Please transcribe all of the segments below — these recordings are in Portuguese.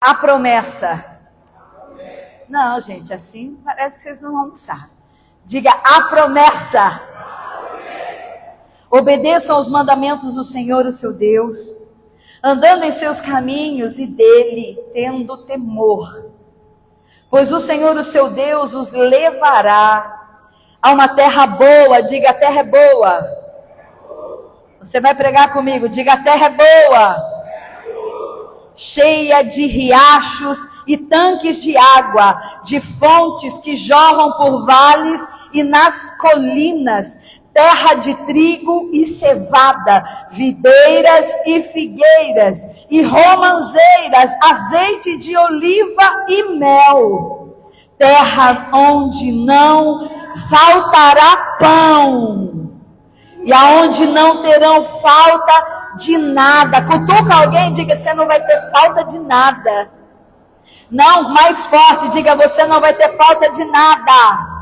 A promessa. Não, gente, assim parece que vocês não vão almoçar. Diga a promessa. Obedeçam aos mandamentos do Senhor, o seu Deus, andando em seus caminhos e dele tendo temor. Pois o Senhor, o seu Deus, os levará a uma terra boa. Diga, a terra é boa. Você vai pregar comigo, diga, a terra é boa. Cheia de riachos e tanques de água, de fontes que jorram por vales e nas colinas, terra de trigo e cevada, videiras e figueiras, e romãzeiras, azeite de oliva e mel. Terra onde não faltará pão, e aonde não terão falta de nada. Cutuca alguém e diga, você não vai ter falta de nada. Não, mais forte, diga, você não vai ter falta de nada.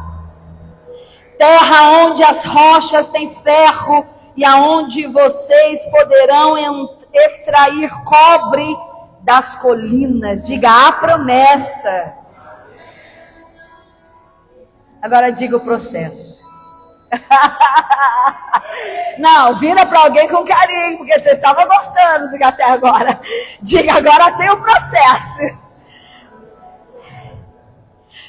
Terra onde as rochas têm ferro e aonde vocês poderão extrair cobre das colinas. Diga, a promessa. Agora diga o processo. Não, vira para alguém com carinho, porque você estava gostando do que até agora. Diga, agora tem o processo.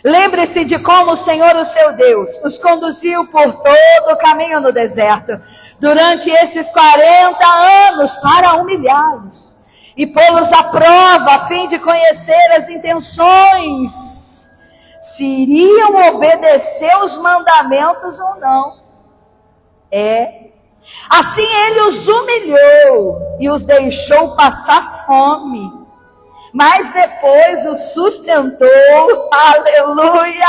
Lembre-se de como o Senhor, o seu Deus, os conduziu por todo o caminho no deserto, durante esses 40 anos, para humilhá-los e pô-los à prova, a fim de conhecer as intenções, se iriam obedecer os mandamentos ou não. Assim ele os humilhou e os deixou passar fome, mas depois o sustentou, aleluia,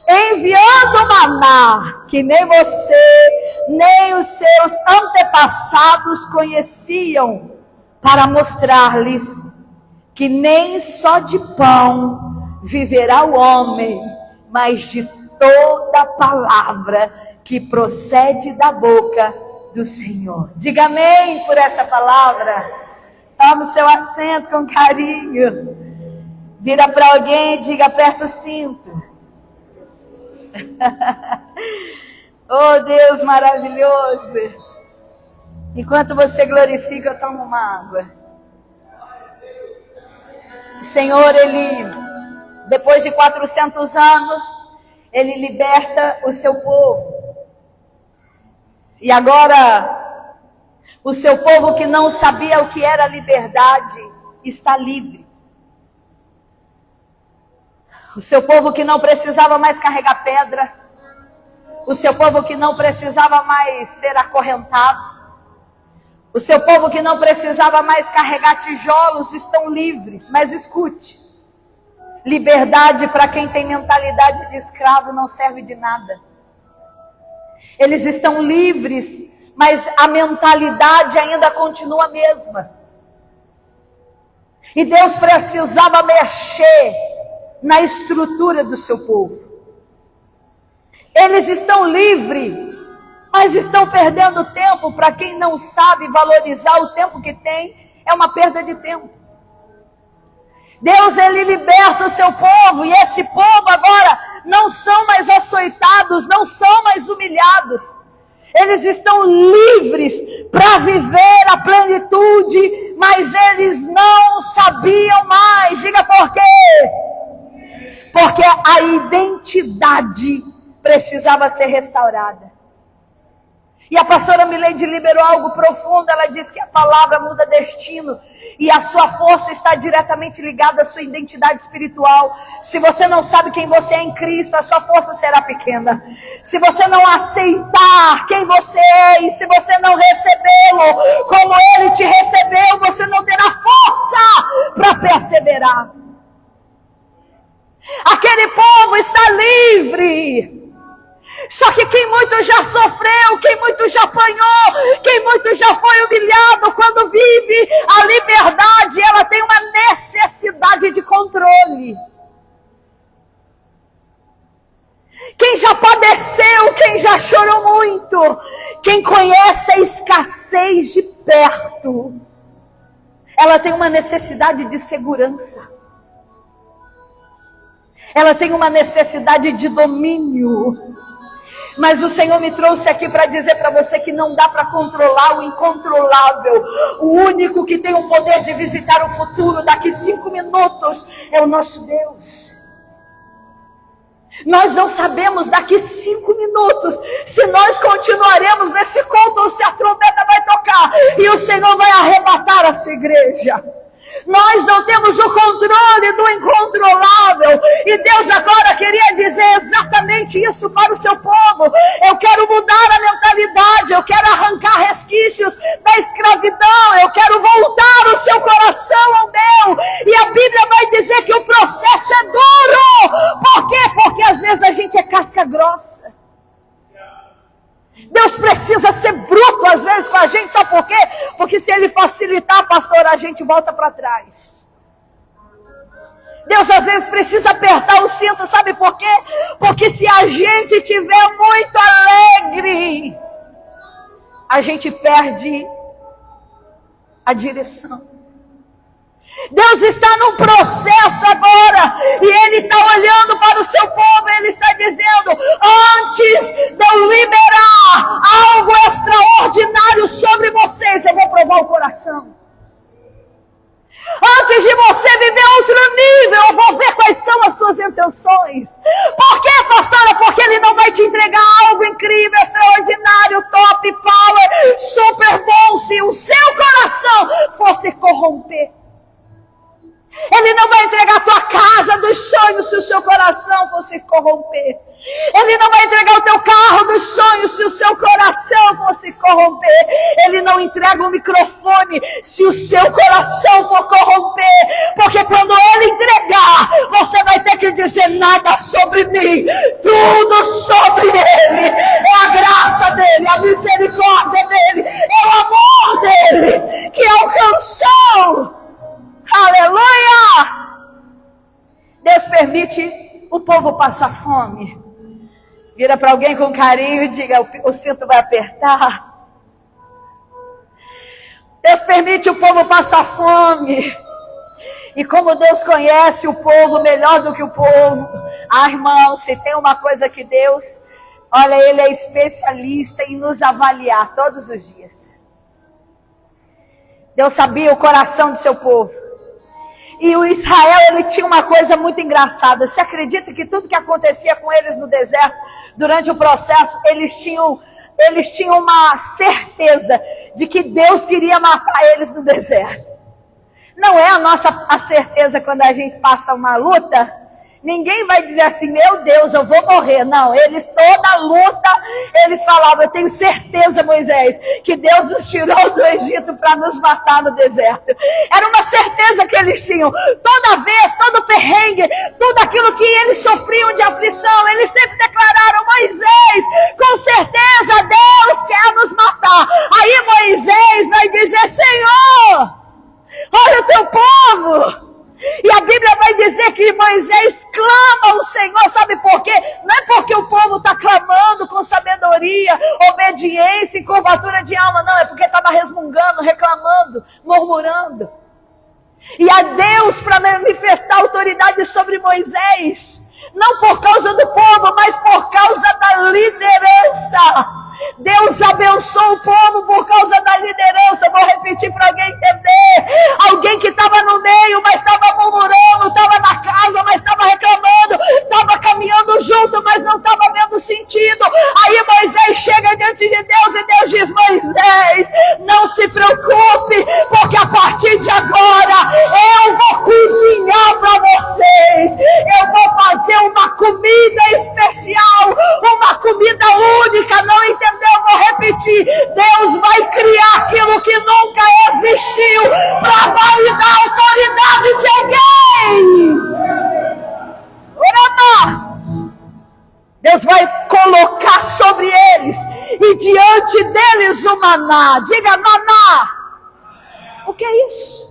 enviando maná, que nem você, nem os seus antepassados conheciam, para mostrar-lhes que nem só de pão viverá o homem, mas de toda palavra que procede da boca do Senhor. Diga amém por essa palavra. Toma o seu assento com carinho. Vira para alguém e diga, aperta o cinto. Oh, Deus maravilhoso. Enquanto você glorifica, eu tomo uma água. O Senhor, Ele, depois de 400 anos, Ele liberta o seu povo. E agora, o seu povo que não sabia o que era liberdade, está livre. O seu povo que não precisava mais carregar pedra. O seu povo que não precisava mais ser acorrentado. O seu povo que não precisava mais carregar tijolos, estão livres. Mas escute, liberdade para quem tem mentalidade de escravo não serve de nada. Eles estão livres, mas a mentalidade ainda continua a mesma. E Deus precisava mexer na estrutura do seu povo. Eles estão livres, mas estão perdendo tempo. Para quem não sabe valorizar o tempo que tem, é uma perda de tempo. Deus, Ele liberta o seu povo, e esse povo agora não são mais açoitados, não são mais humilhados. Eles estão livres para viver a plenitude, mas eles não sabiam mais. Diga por quê? Porque a identidade precisava ser restaurada. E a pastora Mileide liberou algo profundo. Ela disse que a palavra muda destino. E a sua força está diretamente ligada à sua identidade espiritual. Se você não sabe quem você é em Cristo, a sua força será pequena. Se você não aceitar quem você é, e se você não recebê-lo como Ele te recebeu, você não terá força para perseverar. Aquele povo está livre. Só que quem muito já sofreu, quem muito já apanhou, quem muito já foi humilhado, quando vive a liberdade, ela tem uma necessidade de controle. Quem já padeceu, quem já chorou muito, quem conhece a escassez de perto, Ela tem uma necessidade de segurança. Ela tem uma necessidade de domínio. Mas o Senhor me trouxe aqui para dizer para você que não dá para controlar o incontrolável. O único que tem o poder de visitar o futuro daqui 5 minutos é o nosso Deus. Nós não sabemos daqui 5 minutos se nós continuaremos nesse culto ou se a trombeta vai tocar e o Senhor vai arrebatar a sua igreja. Nós não temos o controle do incontrolável. E Deus agora queria dizer exatamente isso para o seu povo. Eu quero mudar a mentalidade. Eu quero arrancar resquícios da escravidão. Eu quero voltar o seu coração ao meu. E a Bíblia vai dizer que o processo é duro. Por quê? Porque às vezes a gente é casca grossa. Deus precisa ser bruto às vezes com a gente, sabe por quê? Porque se Ele facilitar, pastor, a gente volta para trás. Deus às vezes precisa apertar o cinto, sabe por quê? Porque se a gente estiver muito alegre, a gente perde a direção. Deus está num processo agora, e Ele está olhando para o seu povo, Ele está dizendo, antes de eu liberar algo extraordinário sobre vocês, eu vou provar o coração. Antes de você viver outro nível, eu vou ver quais são as suas intenções. Por quê, pastora? Porque Ele não vai te entregar algo incrível, extraordinário, top, power, super bom, se o seu coração fosse corromper. Ele não vai entregar a tua casa dos sonhos se o seu coração fosse corromper. Ele não vai entregar o teu carro dos sonhos se o seu coração fosse corromper. Ele não entrega o microfone se o seu coração for corromper. Porque quando Ele entregar, você vai ter que dizer nada sobre mim, tudo sobre Ele. É a graça dEle, a misericórdia dEle, é o amor dEle que alcançou. Aleluia! Deus permite o povo passar fome. Vira para alguém com carinho e diga, o cinto vai apertar. Deus permite o povo passar fome. E como Deus conhece o povo melhor do que o povo. Irmão, se tem uma coisa que Deus, olha, Ele é especialista em nos avaliar todos os dias. Deus sabia o coração do seu povo. E o Israel, ele tinha uma coisa muito engraçada. Você acredita que tudo que acontecia com eles no deserto, durante o processo, eles tinham uma certeza de que Deus queria matar eles no deserto. Não é a certeza quando a gente passa uma luta. Ninguém vai dizer assim, meu Deus, eu vou morrer. Não, eles, toda luta, eles falavam, eu tenho certeza, Moisés, que Deus nos tirou do Egito para nos matar no deserto. Era uma certeza que eles tinham. Toda vez, todo perrengue, tudo aquilo que eles sofriam de aflição, eles sempre declararam, Moisés, com certeza Deus quer nos matar. Aí Moisés vai dizer, Senhor, olha o teu povo. E a Bíblia vai dizer que Moisés clama ao Senhor, sabe por quê? Não é porque o povo está clamando com sabedoria, obediência e curvatura de alma, não, é porque estava resmungando, reclamando, murmurando. E a Deus para manifestar autoridade sobre Moisés, não por causa do povo, mas por causa da liderança. Deus abençoou o povo por causa da liderança. Vou repetir para alguém entender. Alguém que estava no meio, mas estava murmurando, estava na casa, mas estava reclamando, estava caminhando junto, mas não estava vendo sentido. Aí Moisés chega diante de Deus e Deus diz, Moisés, não se preocupe, porque a partir de agora eu vou cozinhar para vocês. Eu vou fazer uma comida especial, uma comida única, não entendeu? Eu vou repetir, Deus vai criar aquilo que nunca existiu para validar a autoridade de alguém. Deus vai colocar sobre eles e diante deles o maná. Diga maná. O que é isso?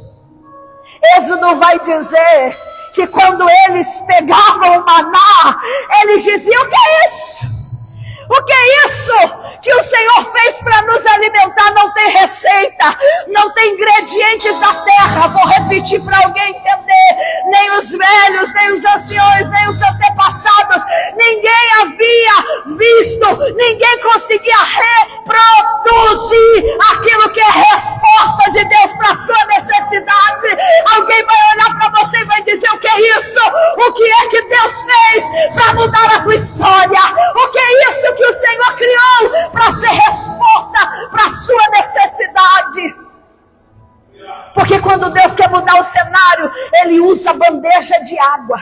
Êxodo vai dizer que quando eles pegavam o maná, eles diziam, o que é isso? O que é isso que o Senhor fez para nos alimentar? Não tem receita, não tem ingredientes da terra. Vou repetir para alguém entender. Nem os velhos, nem os anciões, nem os antepassados, ninguém havia visto, ninguém conseguia reproduzir aquilo que é resposta de Deus para a sua necessidade. Alguém vai olhar para você e vai dizer: o que é isso? O que é que Deus fez para mudar a tua história? O que é isso que o Senhor criou para ser resposta para a sua necessidade? Porque quando Deus quer mudar o cenário, Ele usa bandeja de água.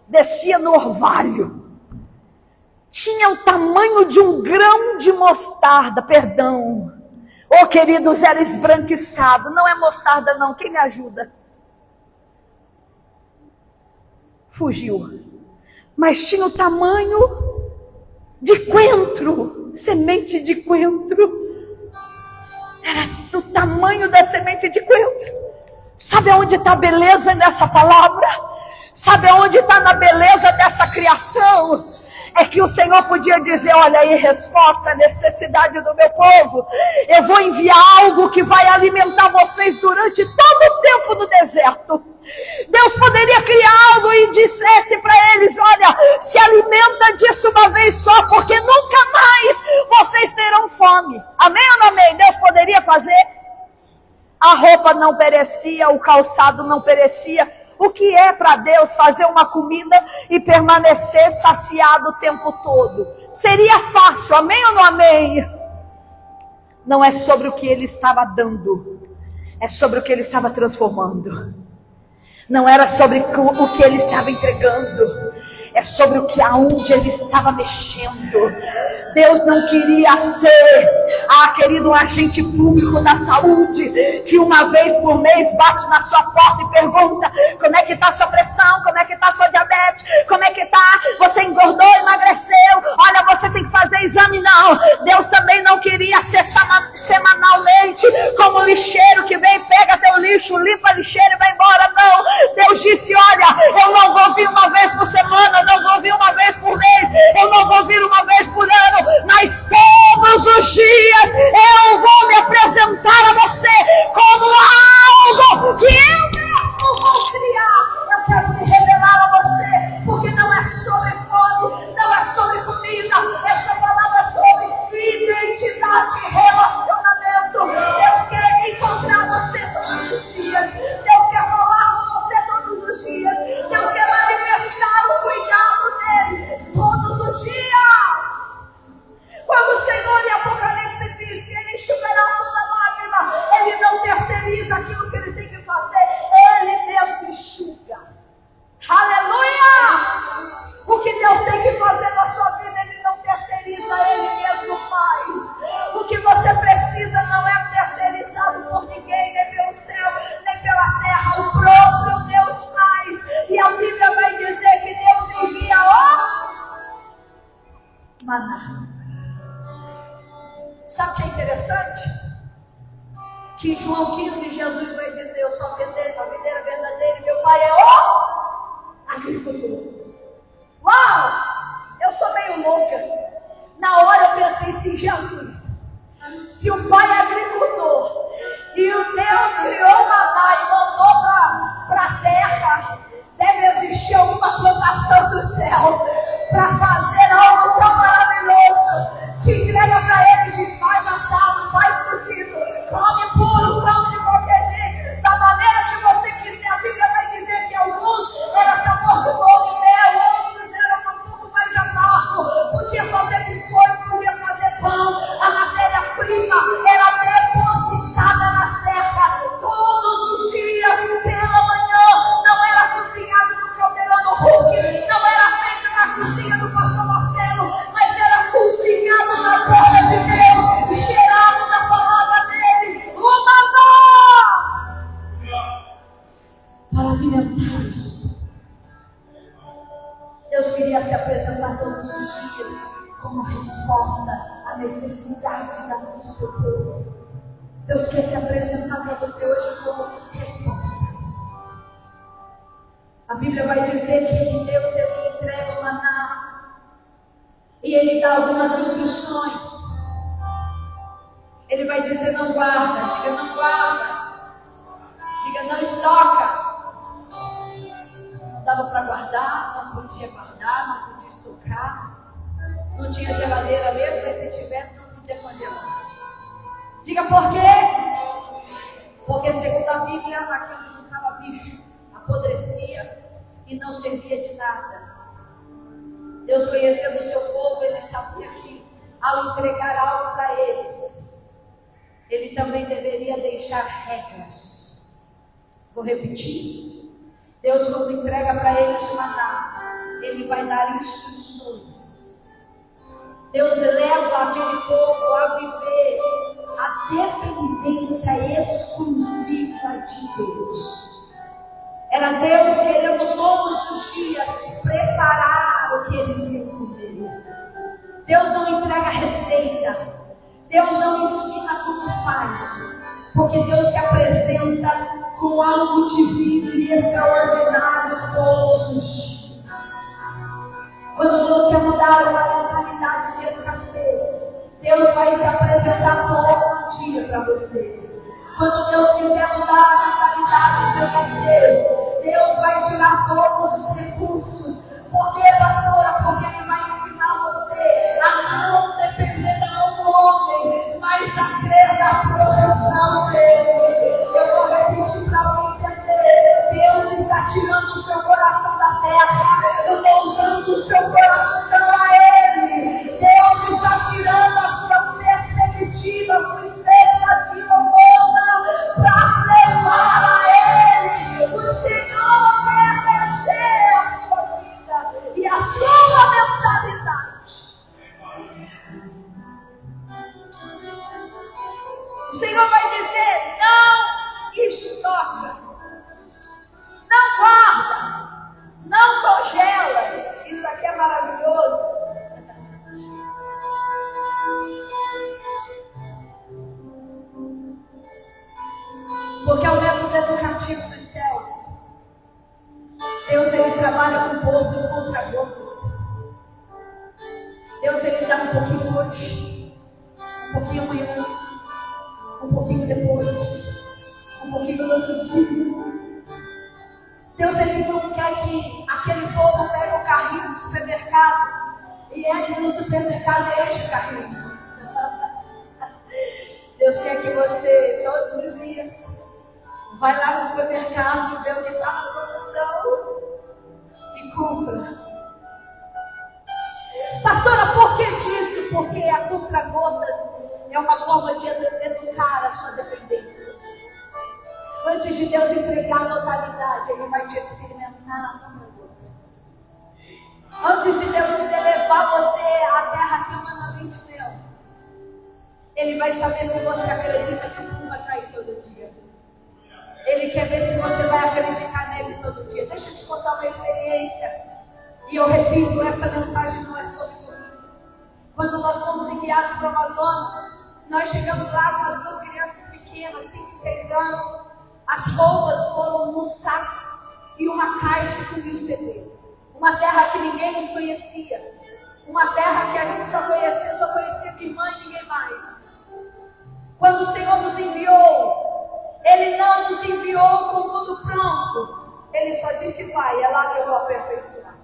Descia no orvalho. Tinha o tamanho de um grão de mostarda, perdão. Oh, queridos, era esbranquiçado. Não é mostarda não, quem me ajuda? Fugiu. Mas tinha o tamanho de coentro, semente de coentro. Era do tamanho da semente de coentro. Sabe aonde está a beleza dessa palavra? Sabe aonde está na beleza dessa criação? É que o Senhor podia dizer: olha aí, resposta à necessidade do meu povo. Eu vou enviar algo que vai alimentar vocês durante todo o tempo no deserto. Deus poderia criar algo e dissesse para eles: olha, se alimenta disso uma vez só, porque nunca mais vocês terão fome. Amém ou não amém? Deus poderia fazer. A roupa não perecia, o calçado não perecia. O que é para Deus fazer uma comida e permanecer saciado o tempo todo? Seria fácil, amém ou não amém? Não é sobre o que Ele estava dando, é sobre o que Ele estava transformando. Não era sobre o que Ele estava entregando, é sobre o que aonde Ele estava mexendo. Deus não queria ser, querido, um agente público da saúde, que uma vez por mês bate na sua porta e pergunta: como é que está a sua pressão, como é que está a sua diabetes, como é que está, você engordou, emagreceu, olha, você tem que fazer exame. Não, Deus também não queria ser semanalmente como um lixeiro que vem, pega teu lixo, limpa a lixeira e vai embora. Não, Deus disse: olha, eu não vou vir uma vez por semana, não vou vir uma vez por mês, eu não vou vir uma vez por ano, mas todos os dias eu vou me apresentar a você como algo que eu mesmo vou criar. Eu quero me revelar a você, porque não é sobre fome, não é sobre comida, essa palavra é sobre identidade e relacionamento. Deus quer encontrar você todos os dias, Deus quer falar com você todos os dias, Deus quer manifestar o cuidado dele todos os dias. Quando o Senhor em Apocalipse diz que Ele enxugará toda lágrima, Ele não terceiriza aquilo que Ele tem que fazer, Ele mesmo enxuga. Aleluia! O que Deus tem que fazer na sua vida, Ele não terceiriza, Ele mesmo faz. O que você precisa não é terceirizado por ninguém, nem pelo céu, nem pela terra. O próprio Deus faz. E a Bíblia vai dizer que Deus envia o maná. Sabe o que é interessante? Que em João 15 Jesus vai dizer: eu sou a videira verdadeira e meu pai é o agricultor. Uau! Eu sou meio louca. Na hora eu pensei assim: Jesus, se o pai é agricultor e o Deus criou maná e mandou para a terra, deve existir alguma plantação do céu para fazer algo tão maravilhoso, que entrega para eles, diz: faz assado, faz cozido, come puro, come de qualquer jeito, da maneira que você quiser. A Bíblia vai dizer que alguns era sabor do bom e mel, outros eram um pouco mais amargo, podia fazer biscoito, podia fazer pão. A matéria-prima era depositada na terra todos os dias, pela manhã. Não era cozinhado no caldeirão do Hulk, não era feito na cozinha do pastor Marcelo, mas era cozinhado na boca de Deus, cheirado na palavra dele, o maná, para alimentar isso. Deus queria se apresentar todos os dias como resposta à necessidade do seu povo. Deus quer se apresentar para você hoje como resposta. A Bíblia vai dizer que Deus, Ele entrega o maná E ele dá algumas instruções. Ele vai dizer: não guarda, diga não guarda, diga não estoca. Não dava para guardar, não podia guardar, não podia estocar. Não tinha geladeira mesmo, mas se tivesse não podia congelar. Diga por quê? Porque segundo a Bíblia, aquilo juntava bicho, apodrecia e não servia de nada. Deus, conhecendo o seu povo, ele sabia que ao entregar algo para eles, ele também deveria deixar regras. Vou repetir. Deus, quando entrega para eles o maná, ele vai dar instruções. Deus leva aquele povo a viver a dependência exclusiva de Deus. Era Deus querendo todos os dias preparar o que eles iam comer. Deus não entrega receita. Deus não ensina como faz. Porque Deus se apresenta com algo divino e extraordinário todos os dias. Quando Deus quer mudar uma mentalidade de escassez, Deus vai se apresentar todo dia para você. Quando Deus quiser mudar a mentalidade de escassez, Deus vai tirar todos os recursos. Por quê, pastora? Porque Ele vai ensinar você a não depender do homem, mas a crer na proteção dele. Eu vou repetir para alguém entender. Deus está tirando o seu coração da terra, voltando o seu coração a Ele. Deus está tirando a sua perspectiva, a sua expectativa volta para levar a Ele. O Senhor quer mexer a sua vida e a sua mentalidade. O Senhor vai dizer: não estoca, não guarda, não congela. Isso aqui é maravilhoso. Porque é o método educativo dos céus. Deus, ele trabalha com o povo em contra-gotas. Deus, ele dá um pouquinho hoje, um pouquinho amanhã, um pouquinho depois, um pouquinho no outro dia. Deus, ele não quer que aquele povo pegue o carrinho do supermercado e entre no supermercado e enche o carrinho. Deus quer que você, todos os dias, vai lá no supermercado, vê o que está na promoção e compra. Pastora, por que disso? Porque a compra-gotas é uma forma de educar a sua dependência. Antes de Deus entregar a totalidade, Ele vai te experimentar a compra-gota. Antes de Deus levar você à terra que ama leite e mel, Ele vai saber se você acredita que o pão vai cair todo dia. Ele quer ver se você vai acreditar nele todo dia. Deixa eu te contar uma experiência. E eu repito, essa mensagem não é sobre mim. Quando nós fomos enviados para o Amazonas, nós chegamos lá com as duas crianças pequenas, 5 e 6 anos. As roupas foram num saco e uma caixa com 1000 CD. Uma terra que ninguém nos conhecia. Uma terra que a gente só conhecia minha irmã e ninguém mais. Quando o Senhor nos enviou, Ele não nos enviou com tudo pronto. Ele só disse: vai, é lá que eu vou aperfeiçoar.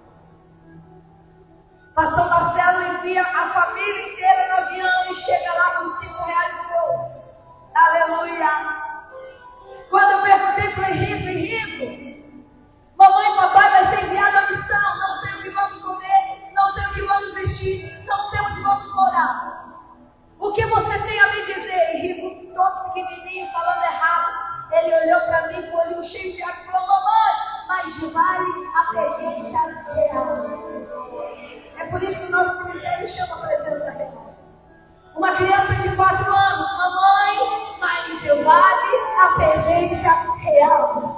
Pastor Marcelo envia a família inteira no avião e chega lá com R$5 no bolso. Aleluia! Quando eu perguntei para o Henrico, mamãe e papai vai ser enviado à missão, não sei o que vamos comer, não sei o que vamos vestir, não sei onde vamos morar. O que você tem a me dizer? Henrico, todo pequenininho, falando errado, ele olhou para mim com o olhinho cheio de água e falou: mamãe, mas vale a presença real. É por isso que o nosso ministério chama presença real. Uma criança de 4 anos, mamãe, mas vale a presença real.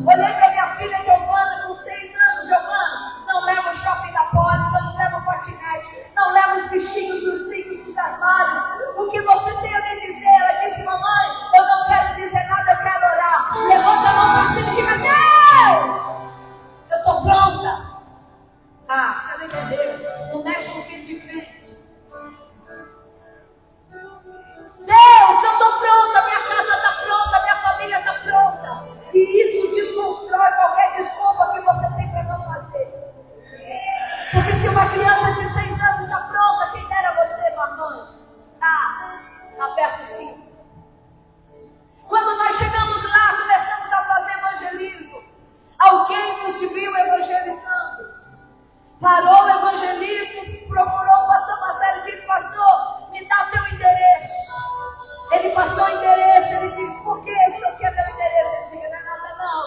Olhei para minha filha Giovana com 6 anos: Giovana, não leva o shopping da Poli, não leva o patinete, não leva os bichinhos, os ursinhos, os armários. O que você tem a me dizer? Ela disse: mamãe, eu não quero dizer nada, eu quero orar. Levanta a mão para cima e diga: Deus, eu estou pronta. Ah, você não entendeu? Não mexe com filho de parou o evangelismo, procurou o pastor Marcelo e disse: pastor, me dá o teu endereço. Ele passou o endereço, ele disse: por que o senhor quer meu endereço? Ele disse: não é nada não,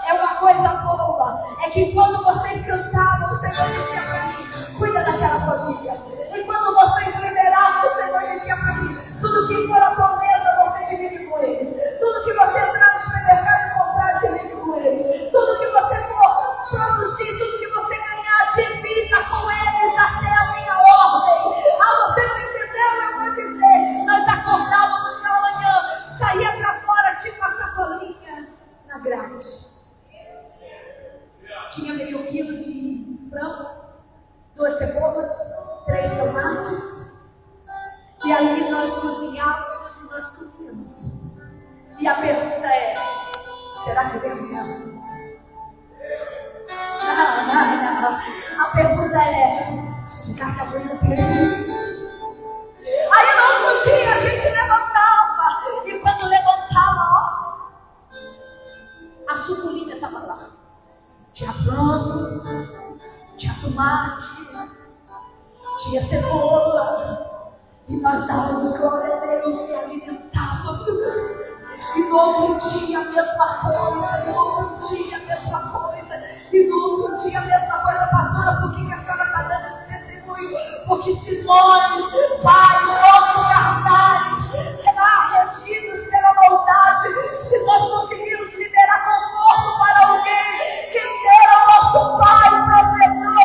é uma coisa boa, é que quando vocês cantavam, o Senhor dizia para mim: cuida daquela família. E quando vocês lideravam, o Senhor dizia para mim: tudo que for a tua mesa, você divide com eles. Tudo que você entrar no supermercado e comprar, divide com eles. Tudo que você for produzir, tudo que você ganhar, divida com eles até a minha ordem. Ah, você não entendeu? Eu vou dizer: nós acordávamos pela manhã, saía para fora, tipo a sacolinha na grade. Tinha meio quilo de frango, 2 cebolas, 3 tomates. E ali nós cozinhávamos e nós comíamos. E a pergunta é: será que vem amanhã? Não. A pergunta é: será que amanhã tem? Aí no outro dia a gente levantava. E quando levantava, ó, a suculinha estava lá. Tinha frango, tinha tomate, tinha cebola. E nós dávamos glória a Deus e alimentávamos. E no outro dia a mesma coisa, e no outro dia a mesma coisa, e no outro dia a mesma coisa. Pastora, por que a senhora está dando esse testemunho? Porque se nós, pais, homens carnais, regidos pela maldade, se nós conseguirmos liberar conforto para alguém, quem dera o nosso Pai, protetor,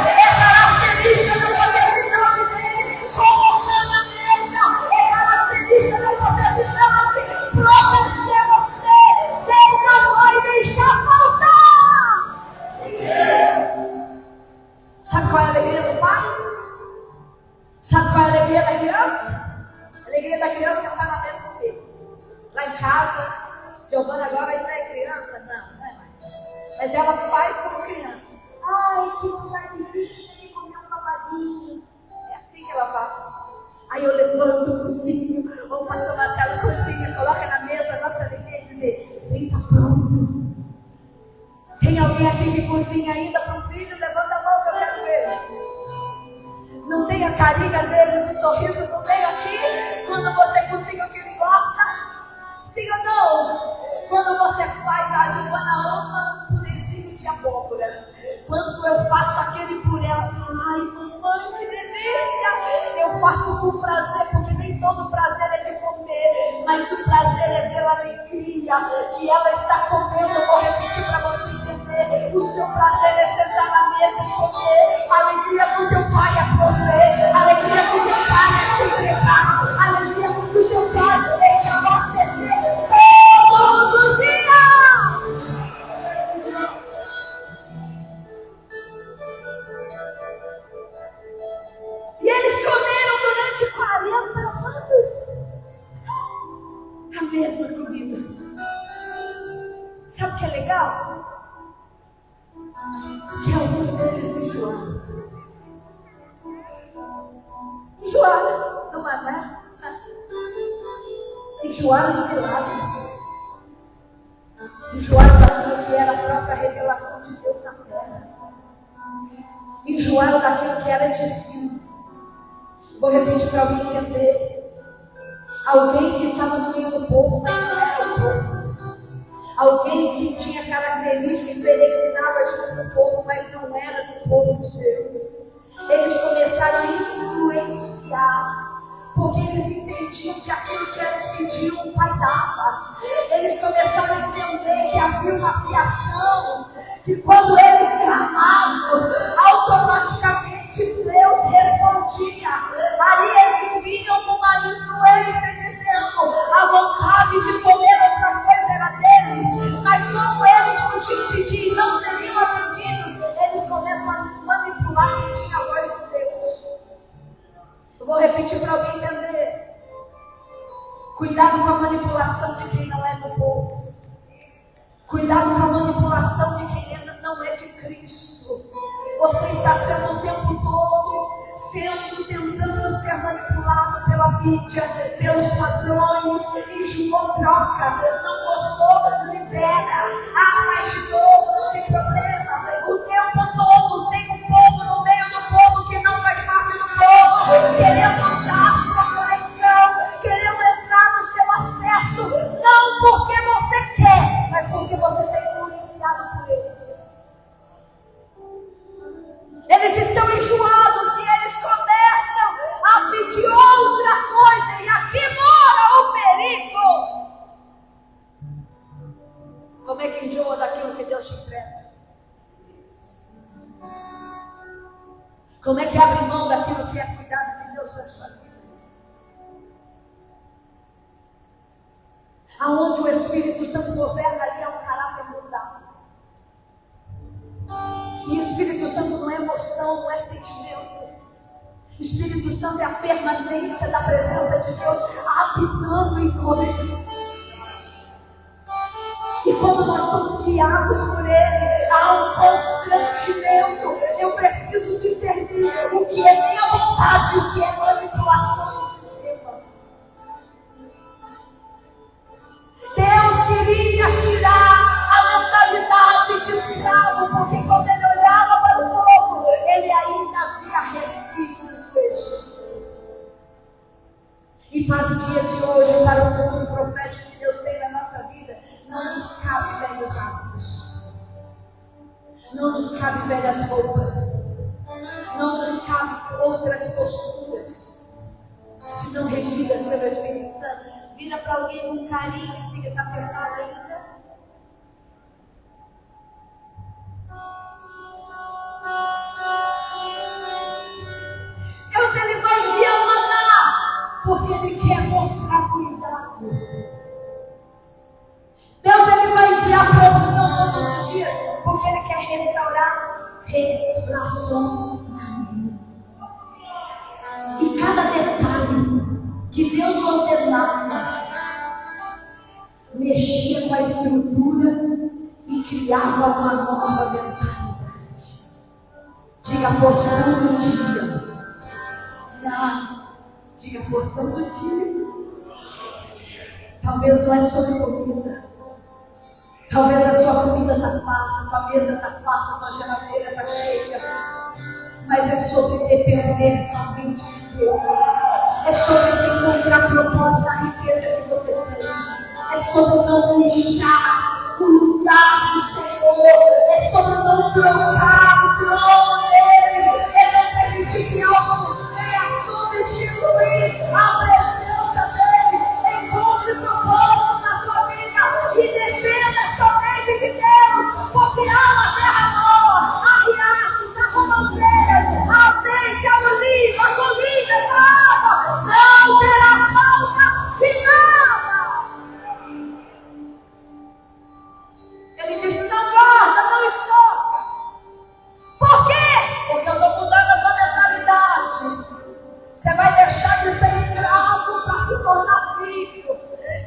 é característica da paternidade dele. Colocando a mesa, é característica da paternidade. Proteger você, Deus não vai deixar faltar. Sabe qual é a alegria do pai? Sabe qual é a alegria da criança? A alegria da criança é estar na mesa com ele. Lá em casa, Giovana agora ainda é criança? Não é mais. Mas ela faz como criança. Ai, que vontadezinha de comer um babadinho. É assim que ela fala. Aí eu levanto, cozinho, ou o pastor Marcelo cozinha, coloca na mesa a nossa alegria e dizer: vem, tá pronto. Tem alguém aqui que cozinha ainda para o filho? Levanta a mão que eu quero ver. Não tem a carinha deles, o sorriso não vem aqui quando você cozinha o que ele gosta? Sim ou não? Quando você faz, a Giovana ama um purezinho de abóbora. Quando eu faço aquele purê, ela fala: ai, mamãe, que delícia. Eu faço com prazer, porque nem todo prazer é de comer, mas o prazer é ver a alegria que ela está comendo. Eu vou repetir para você entender: o seu prazer é sentar na mesa e comer. A alegria do teu pai é prover, a alegria do teu pai é te entregar, a alegria do teu pai é te abastecer todos os dias. E eles comeram durante 40 anos a mesma comida. Sabe o que é legal? Que alguns deles enjoaram. Enjoaram do maná. Enjoaram do milagre. Enjoaram daquilo que era a própria revelação de Deus na terra. Enjoaram daquilo que era divino. Vou repetir para alguém entender. Alguém que estava no meio do povo, mas não era o povo. Alguém que tinha característica e peregrinava junto do povo, mas não era do povo de Deus. Eles começaram a influenciar, porque eles entendiam que aquilo que eles pediam, o Pai dava. Eles começaram a entender que havia uma criação, que quando eles clamavam, automaticamente Deus respondia. Aí eles vinham com uma influência dizendo: a vontade de comer outra coisa era deles, mas como eles podiam pedir e não seriam atendidos, eles começam a manipular quem tinha a voz de Deus. Eu vou repetir para alguém entender. Cuidado com a manipulação de quem não é do povo. Cuidado com a manipulação de quem ainda não é de Cristo. Você está sendo o tempo todo tentando ser manipulado pela mídia, pelos padrões. Enjoou, troca. Não gostou, libera. Ah, faz de novo, não tem problema. O tempo todo tem um Como é que abre mão daquilo que é cuidado de Deus para a sua vida? Aonde o Espírito Santo governa, ali é um caráter mudado. E Espírito Santo não é emoção, não é sentimento. Espírito Santo é a permanência da presença de Deus habitando em nós. E quando nós somos guiados por Ele, há um constrangimento. Eu preciso discernir o que é minha vontade e o que é manipulação do sistema. Deus queria tirar a mentalidade de escravo, porque quando Ele olhava para o povo, Ele ainda via resquícios do Egito. E para o dia de hoje, para o futuro profético que Deus tem na nossa vida, não nos cabe velhos hábitos, não nos cabe velhas roupas, não nos cabe outras posturas, se não regidas pelo Espírito Santo. Vira para alguém com carinho e diga: está apertado ainda? Deus, Ele vai enviar maná, porque Ele quer mostrar cuidado. Deus, Ele vai enviar provisão todos os dias, porque Ele quer restaurar relacionamento. E cada detalhe que Deus ordenava mexia com a estrutura e criava uma nova mentalidade. Diga: porção do dia. Não, diga: porção do dia. Talvez não é sobre comida. Talvez a sua comida está farta, tua mesa está farta, tua geladeira está cheia. Mas é sobre depender somente de Deus. É sobre encontrar propósito na riqueza que você tem. É sobre não deixar o lugar do Senhor. É sobre não trocar o trono dele. É não permitir que algo venha substituir a presença dele. Encontre propósito na tua vida e dependa somente de Deus. Porque há uma terra nova, há riachos, há romanceiras, há azeite, há oliva, há colina, essa água não terá falta de nada. Ele disse: não guarda, não estoca. Por quê? Porque eu estou mudando a tua mentalidade. Você vai deixar de ser escravo para se tornar filho.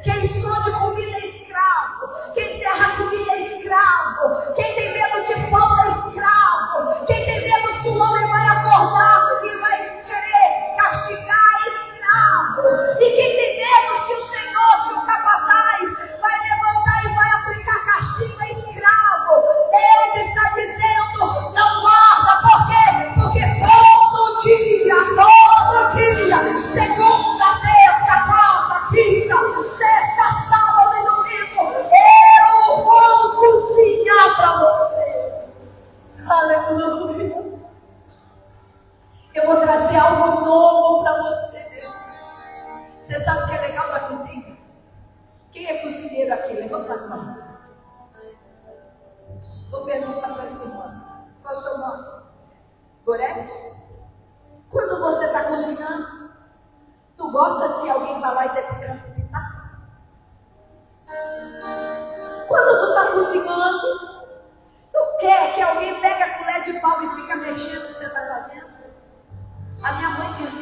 Quem esconde comida é escravo. Quem enterra comida é escravo. Quem tem medo de falta é escravo. Quem tem medo se o homem vai acordar e vai querer castigar é escravo. E quem tem medo se o Senhor, se o capataz vai levantar e vai aplicar castigo é escravo. Deus está dizendo: não guarda. Por quê? Porque todo dia, segunda, terça, quarta, quinta, sexta, sábado e domingo, eu vou cozinhar para você. Aleluia. Eu vou trazer algo novo para você. Você sabe o que é legal da cozinha? Quem é cozinheiro aqui? Levanta a mão. Vou perguntar para esse irmão. Qual é o seu nome? Gorete? Quando você está cozinhando, tu gosta que alguém vá lá e dê pitar? Quando tu está cozinhando, tu quer que alguém pegue a colher de pau e fique mexendo no que você está fazendo? A minha mãe dizia: